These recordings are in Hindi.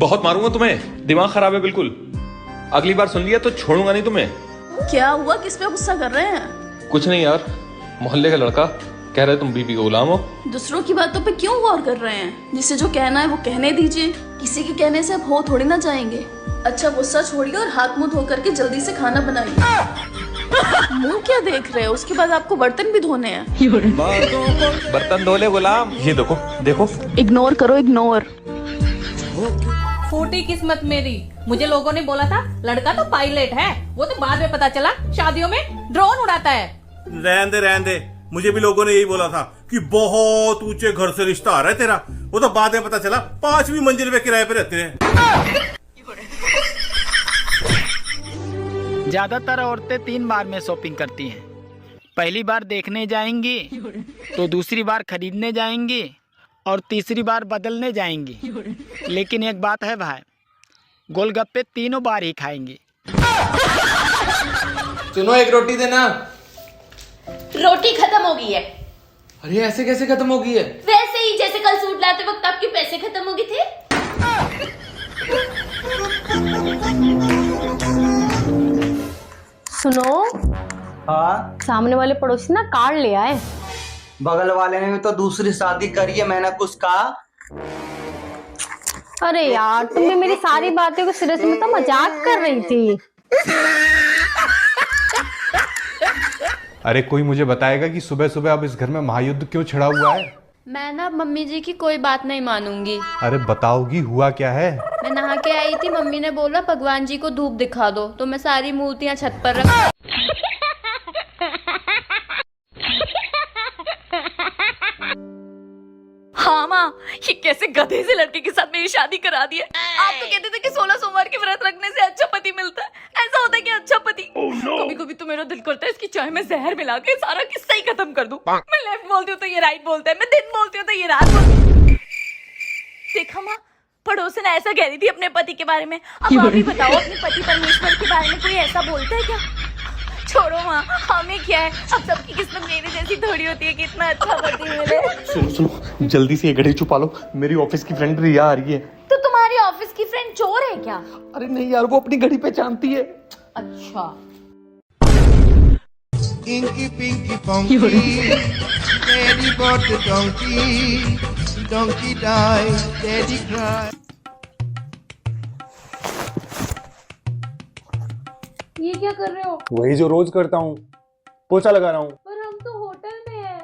बहुत मारूंगा तुम्हें, दिमाग खराब है बिल्कुल। अगली बार सुन लिया तो छोड़ूंगा नहीं तुम्हें। क्या हुआ, किस पे गुस्सा कर रहे हैं? कुछ नहीं यार, मोहल्ले का लड़का कह रहे तुम बीबी का गुलाम हो। दूसरों की बातों पे क्यों गौर कर रहे हैं? जिसे जो कहना है वो कहने दीजिए, किसी के कहने से आप हो थोड़ी ना जाएंगे। अच्छा गुस्सा छोड़िए और हाथ मुंह धो करके जल्दी से खाना बनाइए। मुंह क्या देख रहे हैं? उसके बाद आपको बर्तन भी धोने हैं। बर्तन धो ले गुलाम। ये देखो देखो, इग्नोर करो, इग्नोर। फूटी किस्मत मेरी, मुझे लोगों ने बोला था लड़का तो पायलट है, वो तो बाद में पता चला शादियों में ड्रोन उड़ाता है। रहने दे, मुझे भी लोगों ने यही बोला था कि बहुत ऊंचे घर से रिश्ता आ रहा है तेरा, वो तो बाद में पता चला 5वीं मंजिल पे किराए पे रहते हैं। ज्यादातर औरतें 3 बार में शॉपिंग करती हैं। पहली बार देखने जाएंगी, तो दूसरी बार खरीदने जाएंगी और तीसरी बार बदलने जाएंगी। लेकिन एक बात है भाई, गोलगप्पे तीनों बार ही खाएंगी। सुनो, एक रोटी देना। रोटी खत्म हो गई है। अरे ऐसे कैसे खत्म हो गई है? वैसे ही जैसे कल सूट लाते वक्त आपके पैसे खत्म हो गए थे। सुनो, हाँ, सामने वाले पड़ोसी ना कार्ड ले आए। बगल वाले ने भी तो दूसरी शादी करी है, मैंने कुछ कहा? अरे यार, तुम भी मेरी सारी बातों को सीरियस में तो मजाक कर रही थी। अरे कोई मुझे बताएगा कि सुबह सुबह अब इस घर में महायुद्ध क्यों छिड़ा हुआ है? मैं ना मम्मी जी की कोई बात नहीं मानूंगी। अरे बताओगी हुआ क्या है? मैं नहा के आई थी, मम्मी ने बोला भगवान जी को धूप दिखा दो, तो मैं सारी मूर्तियां छत पर रख। हाँ माँ, ये कैसे गधे से लड़के के साथ मेरी शादी करा दी है। आप तो कहते थे कि 16 सोमवार के व्रत रखने से अच्छा पति मिलता है। ऐसा होता है कि अच्छा पति? कभी कभी तो मेरा दिल करता है इसकी चाय में जहर मिला के सारा किस्सा ही खत्म कर दूं। मैं लेफ्ट बोलती हूँ तो ये राइट बोलता है, मैं दिन बोलती हूँ तो ये रात बोलती है। देखा माँ, पड़ोसन ऐसा कह रही थी अपने पति के बारे में। अब आप ही बताओ, अपने पति परमेश्वर के बारे में कोई ऐसा बोलता है क्या? छोड़ो माँ, हमें क्या है, अब सबकी किस्मत मेरे जैसी थोड़ी होती है कि इतना अच्छा पति मिले। सुनो, जल्दी से ये घड़ी छुपा लो, मेरी ऑफिस की फ्रेंड रिया आ रही है। तो तुम्हारी ऑफिस की फ्रेंड चोर है क्या? अरे नहीं यार, वो अपनी घड़ी पहचानती है। अच्छा। Inky Pinky Ponky, Daddy bought the donkey, donkey died, Daddy cried. ये क्या कर रहे हो? वही जो रोज करता हूँ, पोछा लगा रहा हूँ। पर हम तो होटल में हैं।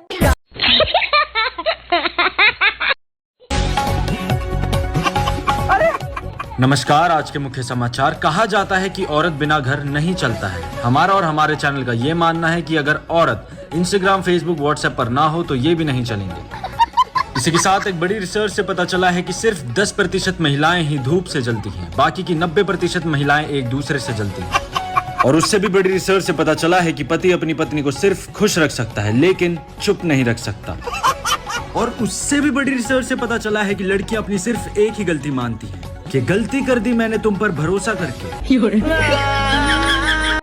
नमस्कार, आज के मुख्य समाचार। कहा जाता है कि औरत बिना घर नहीं चलता है। हमारा और हमारे चैनल का ये मानना है कि अगर औरत इंस्टाग्राम, फेसबुक, व्हाट्सएप पर ना हो तो ये भी नहीं चलेंगे। इसी के साथ एक बड़ी रिसर्च से पता चला है कि सिर्फ 10% महिलाएं ही धूप से जलती हैं, बाकी की 90% महिलाएं एक दूसरे से जलती हैं। और उससे भी बड़ी रिसर्च से पता चला है कि पति अपनी पत्नी को सिर्फ खुश रख सकता है, लेकिन चुप नहीं रख सकता। और उससे भी बड़ी रिसर्च से पता चला है कि लड़कियां अपनी सिर्फ एक ही गलती मानती हैं कि गलती कर दी मैंने तुम पर भरोसा करके।